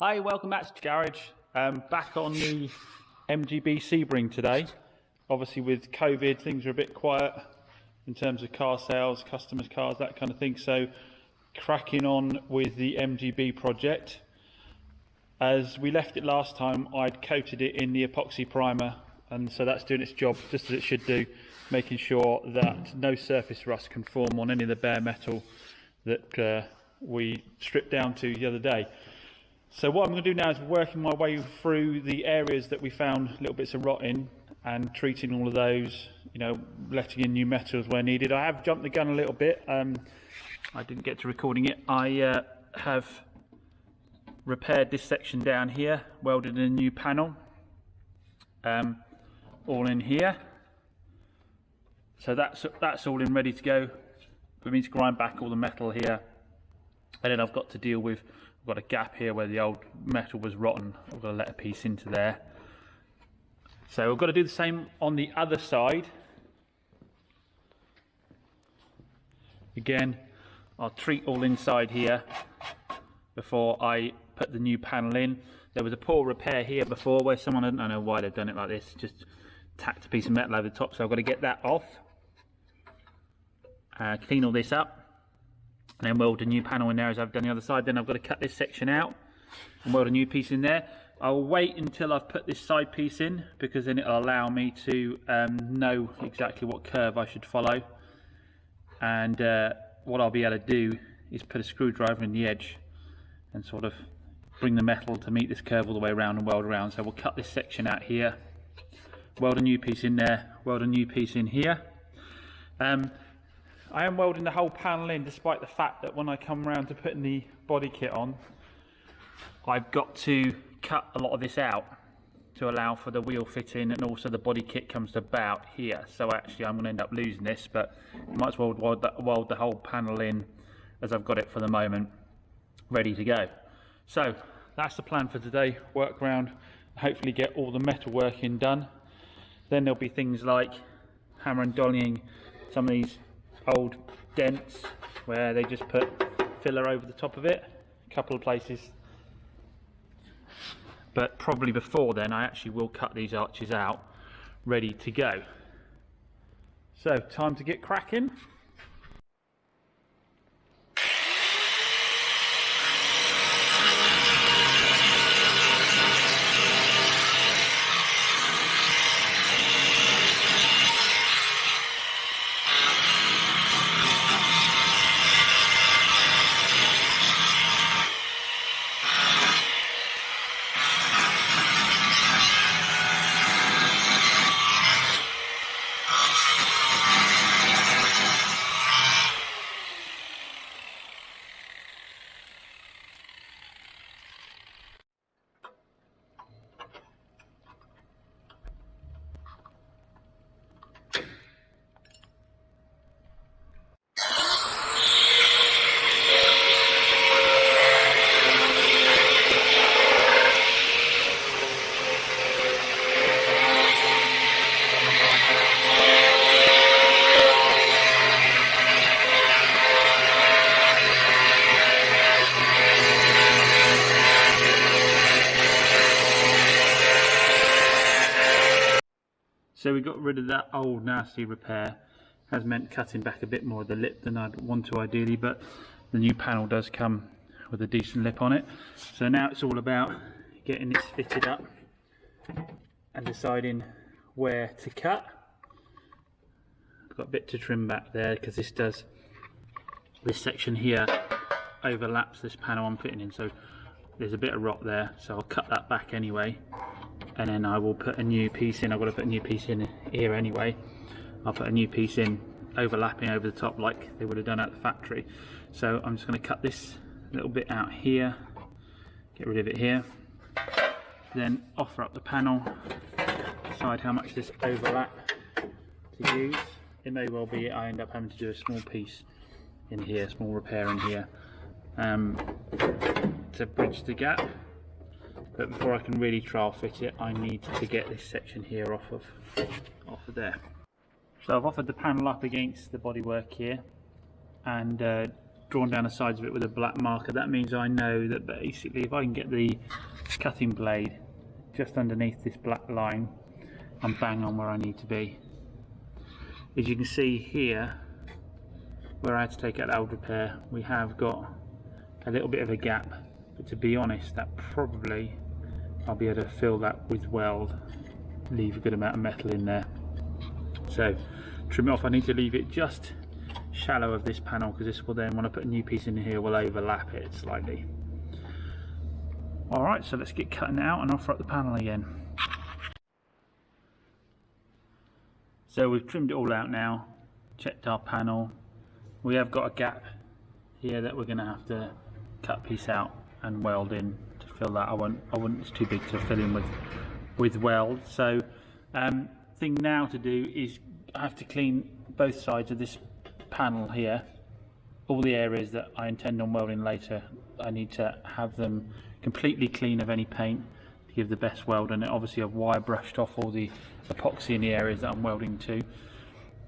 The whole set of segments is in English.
Hi, welcome back to the garage. Back on the MGB Sebring today. Obviously with COVID things are a bit quiet in terms of car sales, customers' cars, that kind of thing. So cracking on with the MGB project. As we left it last time, I'd coated it in the epoxy primer, and so that's doing its job just as it should do, making sure that no surface rust can form on any of the bare metal that we stripped down to the other day. So what I'm going to do now is working my way through the areas that we found little bits of rot in and treating all of those, you know, letting in new metals where needed. I have jumped the gun a little bit. I didn't get to recording it. I have repaired this section down here, welded in a new panel, all in here. So that's all in, ready to go for me to grind back all the metal here. And then I've got to deal with, I've got a gap here where the old metal was rotten. I've got to let a piece into there. So I've got to do the same on the other side. Again, I'll treat all inside here before I put the new panel in. There was a poor repair here before where someone, I don't know why they've done it like this, just tacked a piece of metal over the top. So I've got to get that off, clean all this up, and then weld a new panel in there as I've done the other side. Then I've got to cut this section out and weld a new piece in there. I'll wait until I've put this side piece in, because then it'll allow me to know exactly what curve I should follow. And what I'll be able to do is put a screwdriver in the edge and sort of bring the metal to meet this curve all the way around and weld around. So we'll cut this section out here, weld a new piece in there, weld a new piece in here. I am welding the whole panel in, despite the fact that when I come around to putting the body kit on, I've got to cut a lot of this out to allow for the wheel fitting, and also the body kit comes to about here. So actually I'm going to end up losing this, but I might as well weld the whole panel in as I've got it for the moment, ready to go. So that's the plan for today. Work around, hopefully get all the metal working done. Then there'll be things like hammer and dollying some of these old dents where they just put filler over the top of it, a couple of places. But probably before then I actually will cut these arches out, ready to go. So time to get cracking. So we got rid of that old nasty repair. Has meant cutting back a bit more of the lip than I'd want to ideally, but the new panel does come with a decent lip on it. So now it's all about getting this fitted up and deciding where to cut. I've got a bit to trim back there because this section here overlaps this panel I'm fitting in, so there's a bit of rot there, so I'll cut that back anyway. And then I will put a new piece in. I've got to put a new piece in here anyway. I'll put a new piece in, overlapping over the top like they would have done at the factory. So I'm just going to cut this little bit out here, get rid of it here, then offer up the panel, decide how much this overlap to use. It may well be I end up having to do a small piece in here, small repair in here, to bridge the gap. But before I can really trial fit it, I need to get this section here off of there. So I've offered the panel up against the bodywork here, and drawn down the sides of it with a black marker. That means I know that basically if I can get the cutting blade just underneath this black line, I'm bang on where I need to be. As you can see here, where I had to take out the old repair, we have got a little bit of a gap, but to be honest, that probably I'll be able to fill that with weld, leave a good amount of metal in there. So trim it off. I need to leave it just shallow of this panel, because this will then, when I put a new piece in here, will overlap it slightly. Alright, so let's get cutting it out and offer up the panel again. So we've trimmed it all out now, checked our panel. We have got a gap here that we're going to have to cut a piece out and weld in to fill that. I won't, it's too big to fill in with weld. So thing now to do is I have to clean both sides of this panel here. All the areas that I intend on welding later, I need to have them completely clean of any paint to give the best weld. And obviously I've wire brushed off all the epoxy in the areas that I'm welding to.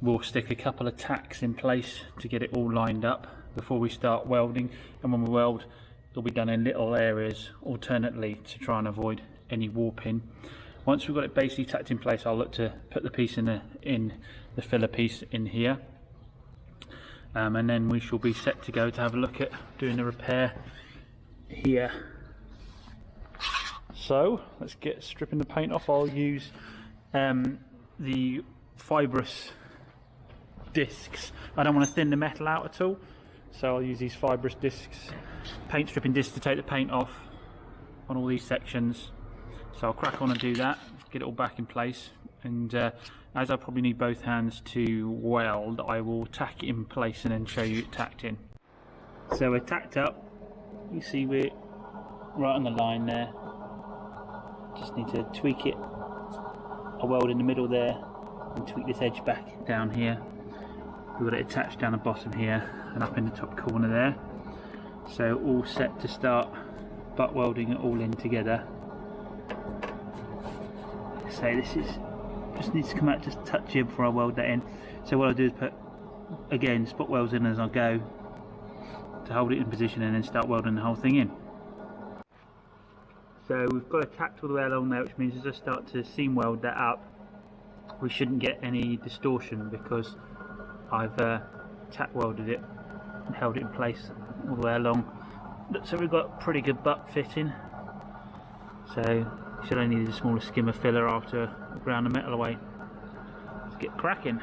We'll stick a couple of tacks in place to get it all lined up before we start welding, and when we weld it'll be done in little areas alternately to try and avoid any warping. Once we've got it basically tacked in place, I'll look to put the piece in the filler piece in here, and then we shall be set to go to have a look at doing the repair here. So let's get stripping the paint off. I'll use the fibrous discs. I don't want to thin the metal out at all, so I'll use these fibrous discs, paint stripping discs, to take the paint off on all these sections. So I'll crack on and do that, get it all back in place, and as I probably need both hands to weld, I will tack it in place and then show you it tacked in. So we're tacked up, you see we're right on the line there, just need to tweak it. I weld in the middle there and tweak this edge back down here. We've got it attached down the bottom here and up in the top corner there. So all set to start butt welding it all in together. So this is just needs to come out just a touch here before I weld that in. So what I'll do is put, again, spot welds in as I go to hold it in position and then start welding the whole thing in. So we've got it tacked all the way along there, which means as I start to seam weld that up, we shouldn't get any distortion because I've tack welded it and held it in place all the way along. So we've got pretty good butt fitting. So you should only need a smaller skimmer filler after I ground the metal away. Let's get cracking.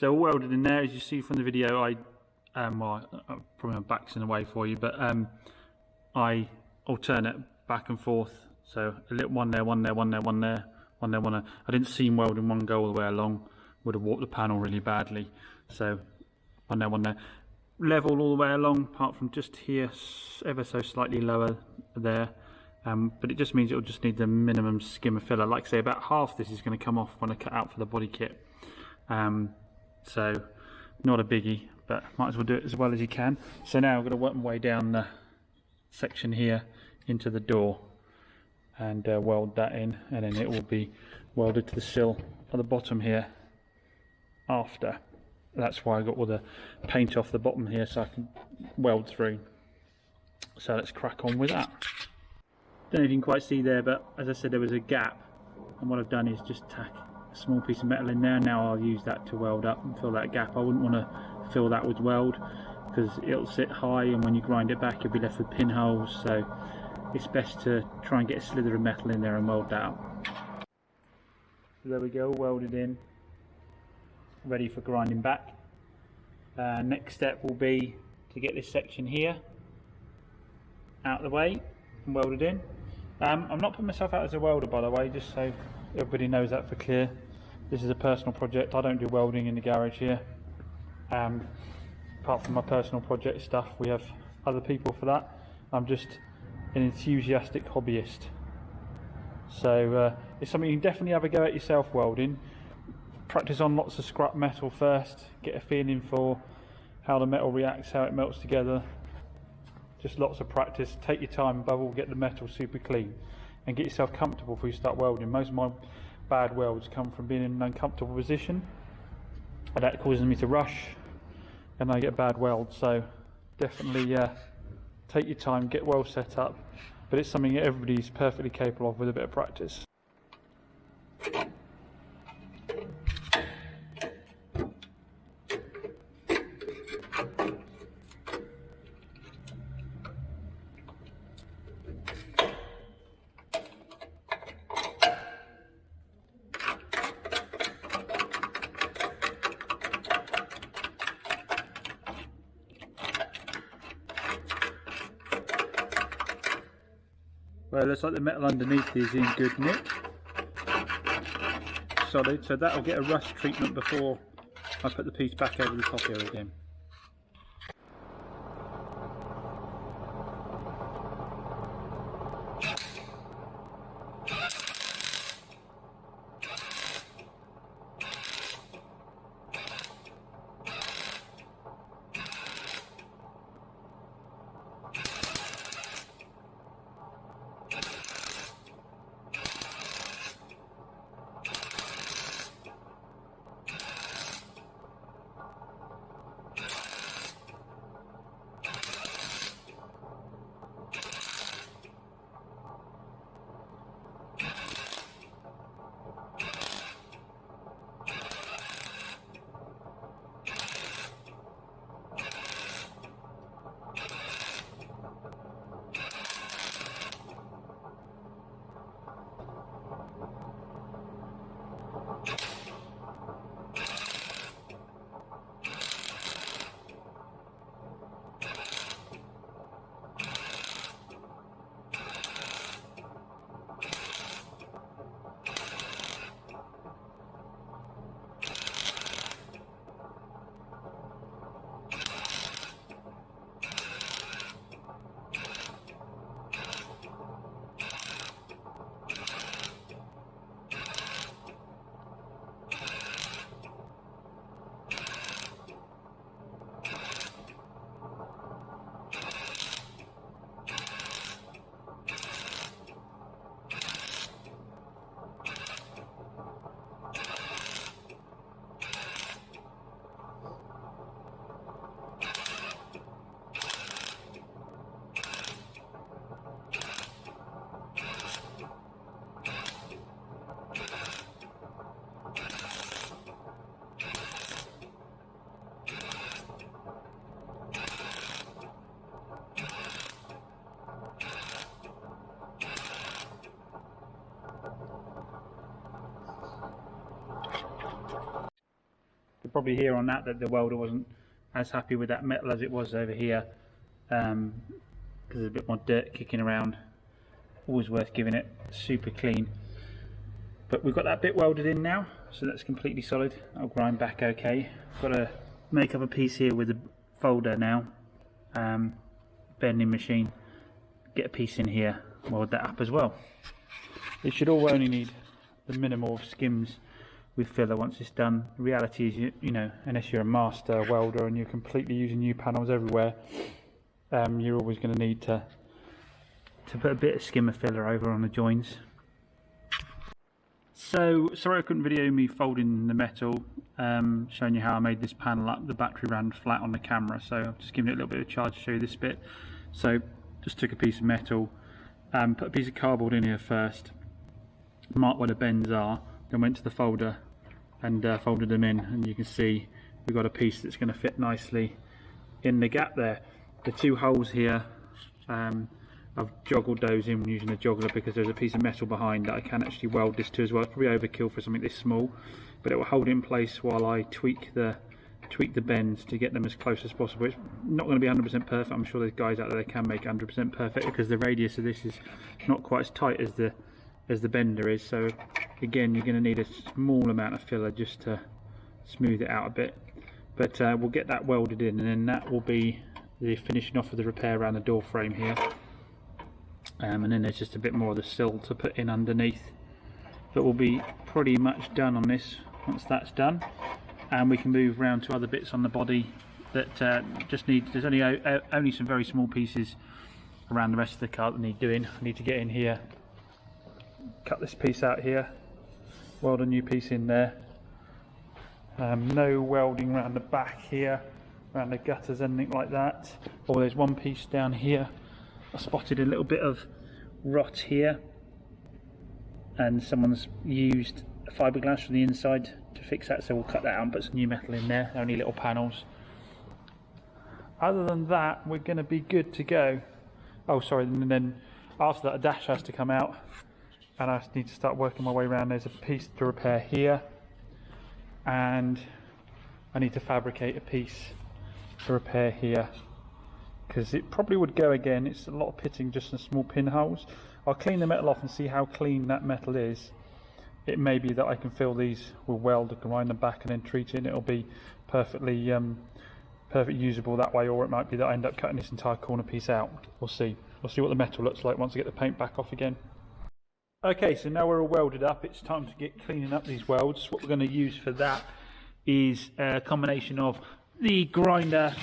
So all welded in there, as you see from the video. Well, probably my back's in the way for you, but I alternate back and forth. So a little one there, one there, one there, one there, one there, one there. I didn't seam weld in one go all the way along. Would have warped the panel really badly. So one there, one there. Level all the way along, apart from just here, ever so slightly lower there. But it just means it'll just need the minimum skim of filler. Like I say, about half this is going to come off when I cut out for the body kit. So not a biggie, but might as well do it as well as you can. So now I'm going to work my way down the section here into the door and weld that in, and then it will be welded to the sill at the bottom here after. That's why I got all the paint off the bottom here so I can weld through. So let's crack on with that. Don't know if you can quite see there, but as I said, there was a gap, and what I've done is just tack a small piece of metal in there. Now I'll use that to weld up and fill that gap. I wouldn't want to fill that with weld because it'll sit high, and when you grind it back you'll be left with pinholes, so it's best to try and get a slither of metal in there and weld that up. So there we go, welded in, ready for grinding back. Next step will be to get this section here out of the way and welded in. I'm not putting myself out as a welder, by the way, just so everybody knows that for clear. This is a personal project. I don't do welding in the garage here. Apart from my personal project stuff, we have other people for that. I'm just an enthusiastic hobbyist. So it's something you can definitely have a go at yourself, welding. Practice on lots of scrap metal first, get a feeling for how the metal reacts, how it melts together. Just lots of practice. Take your time above all, get the metal super clean and get yourself comfortable before you start welding. Most of my bad welds come from being in an uncomfortable position, and that causes me to rush and I get bad welds. So definitely take your time, get well set up, but it's something that everybody's perfectly capable of with a bit of practice. Well, it looks like the metal underneath is in good nick, solid, so that will get a rust treatment before I put the piece back over the top here again. probably hear on that the welder wasn't as happy with that metal as it was over here, because there's a bit more dirt kicking around. Always worth giving it super clean. But we've got that bit welded in now, so that's completely solid. I'll grind back okay. Got to make up a piece here with a folder now, bending machine. Get a piece in here, weld that up as well. It should all only need the minimal of skims with filler once it's done. The reality is, you know, unless you're a master welder and you're completely using new panels everywhere, you're always going to need to put a bit of skim of filler over on the joins. So, sorry I couldn't video me folding the metal, showing you how I made this panel up. The battery ran flat on the camera, so I've just given it a little bit of a charge to show you this bit. So, just took a piece of metal, put a piece of cardboard in here first, marked where the bends are, then went to the folder and folded them in, and you can see we've got a piece that's going to fit nicely in the gap there. The two holes here, I've joggled those in using a joggler because there's a piece of metal behind that I can actually weld this to as well. It's probably overkill for something this small, but it will hold it in place while I tweak the bends to get them as close as possible. It's not going to be 100% perfect. I'm sure there's guys out there that can make it 100% perfect because the radius of this is not quite as tight as the bender is. So again, you're going to need a small amount of filler just to smooth it out a bit. But we'll get that welded in, and then that will be the finishing off of the repair around the door frame here. And then there's just a bit more of the sill to put in underneath. But we'll be pretty much done on this once that's done, and we can move around to other bits on the body that just need. There's only some very small pieces around the rest of the car that need doing. I need to get in here, cut this piece out here, weld a new piece in there. No welding around the back here, around the gutters, anything like that. Oh, there's one piece down here. I spotted a little bit of rot here, and someone's used fiberglass from the inside to fix that, so we'll cut that out and put some new metal in there. Only little panels. Other than that, we're going to be good to go. Oh, sorry, and then after that, a dash has to come out, and I need to start working my way around. There's a piece to repair here, and I need to fabricate a piece to repair here, because it probably would go again. It's a lot of pitting just in small pinholes. I'll clean the metal off and see how clean that metal is. It may be that I can fill these with weld, grind them back and then treat it, and it'll be perfectly usable that way, or it might be that I end up cutting this entire corner piece out. We'll see. We'll see what the metal looks like once I get the paint back off again. Okay, so now we're all welded up, it's time to get cleaning up these welds. What we're going to use for that is a combination of the grinder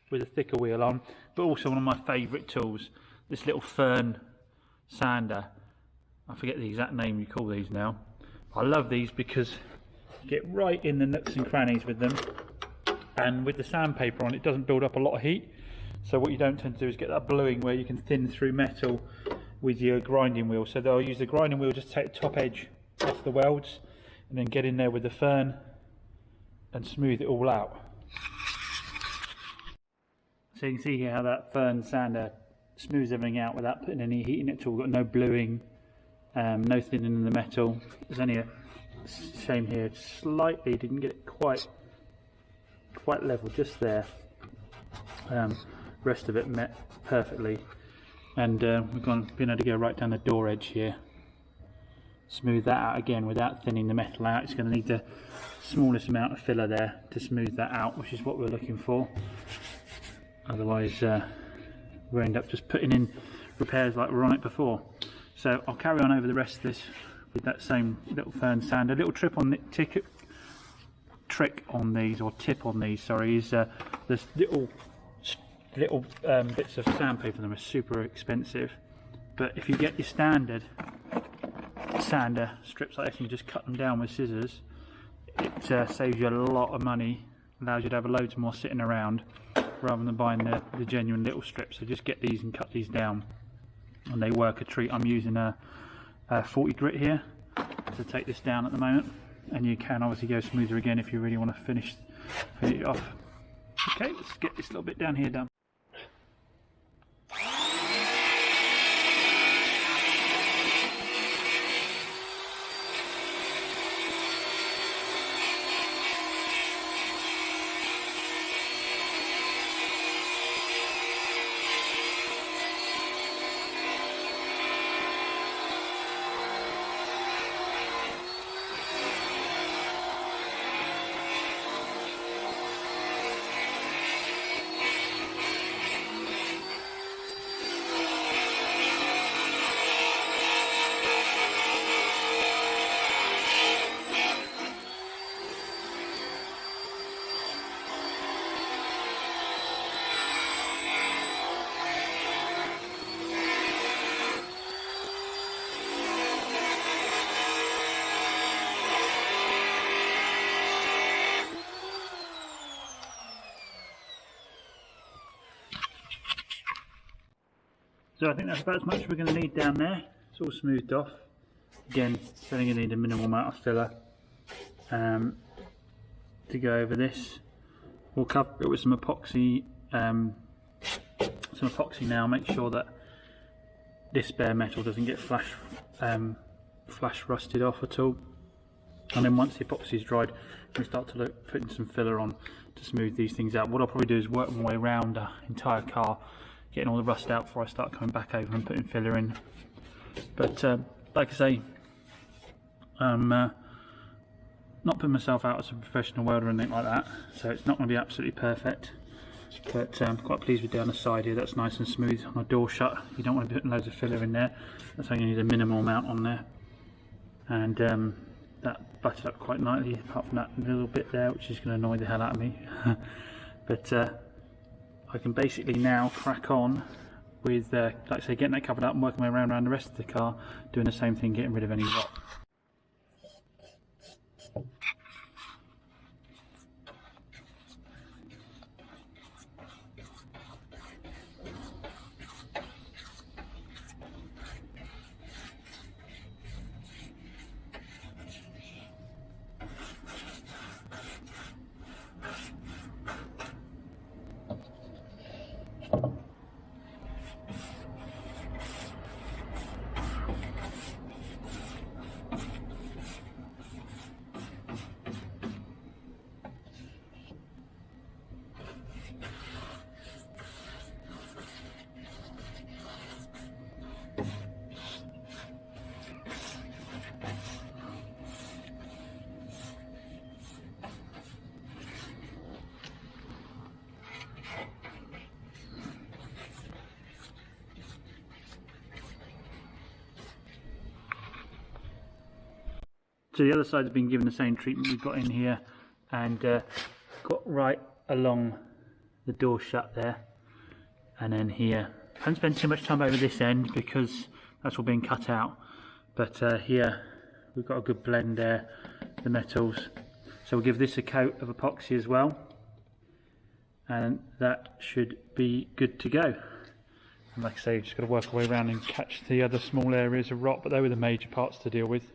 with a thicker wheel on, but also one of my favourite tools, this little fern sander. I forget the exact name you call these now. I love these because you get right in the nooks and crannies with them, and with the sandpaper on it doesn't build up a lot of heat, so what you don't tend to do is get that bluing where you can thin through metal with your grinding wheel. So I'll use the grinding wheel, just take the top edge off the welds and then get in there with the fern and smooth it all out. So you can see here how that fern sander smooths everything out without putting any heat in it at all. Got no bluing, no thinning in the metal. There's only a shame here, slightly didn't get it quite level, just there. Rest of it met perfectly, and we've been able to go right down the door edge here. Smooth that out again without thinning the metal out. It's going to need the smallest amount of filler there to smooth that out, which is what we're looking for. Otherwise we'll end up just putting in repairs like we were on it before. So I'll carry on over the rest of this with that same little fern sander. A little trick on these, sorry, is this little bits of sandpaper. Them are super expensive, but if you get your standard sander strips like this and you just cut them down with scissors, it saves you a lot of money, allows you to have loads more sitting around rather than buying the genuine little strips. So just get these and cut these down, and they work a treat. I'm using a 40 grit here to take this down at the moment, and you can obviously go smoother again if you really want to finish it off. Okay, let's get this little bit down here done. So I think that's about as much as we're going to need down there. It's all smoothed off. Again, it's only going to need a minimal amount of filler to go over this. We'll cover it with some epoxy. Now. Make sure that this bare metal doesn't get flash rusted off at all. And then once the epoxy is dried, we start to look putting some filler on to smooth these things out. What I'll probably do is work my way around the entire car, getting all the rust out before I start coming back over and putting filler in. But like I say, I'm not putting myself out as a professional welder or anything like that, so it's not going to be absolutely perfect. But I'm quite pleased with down the side here. That's nice and smooth on a door shut. You don't want to be putting loads of filler in there. That's only need a minimal amount on there. And that butted up quite nicely, apart from that little bit there, which is going to annoy the hell out of me. But I can basically now crack on with, like I say, getting that covered up and working my way around the rest of the car, doing the same thing, getting rid of any rot. So the other side's been given the same treatment we've got in here, and got right along the door shut there, and then here. I haven't spent too much time over this end because that's all being cut out, but here we've got a good blend there, the metals. So we'll give this a coat of epoxy as well, and that should be good to go. And like I say, just got to work our way around and catch the other small areas of rot, but they were the major parts to deal with.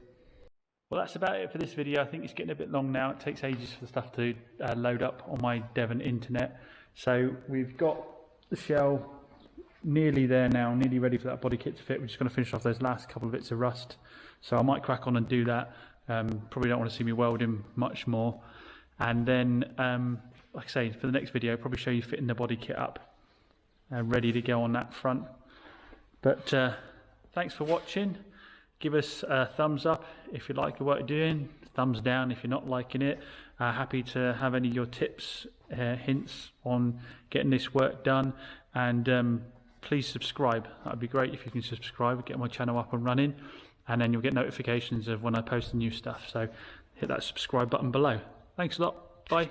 Well, that's about it for this video. I think it's getting a bit long now. It takes ages for the stuff to load up on my Devon internet. So we've got the shell nearly there now, nearly ready for that body kit to fit. We're just going to finish off those last couple of bits of rust. So I might crack on and do that. Probably don't want to see me welding much more. And then, like I say, for the next video, probably show you fitting the body kit up, ready to go on that front. But thanks for watching. Give us a thumbs up if you like the work you're doing, thumbs down if you're not liking it. Happy to have any of your tips, hints on getting this work done, and please subscribe. That would be great if you can subscribe, get my channel up and running, and then you'll get notifications of when I post the new stuff. So hit that subscribe button below. Thanks a lot. Bye.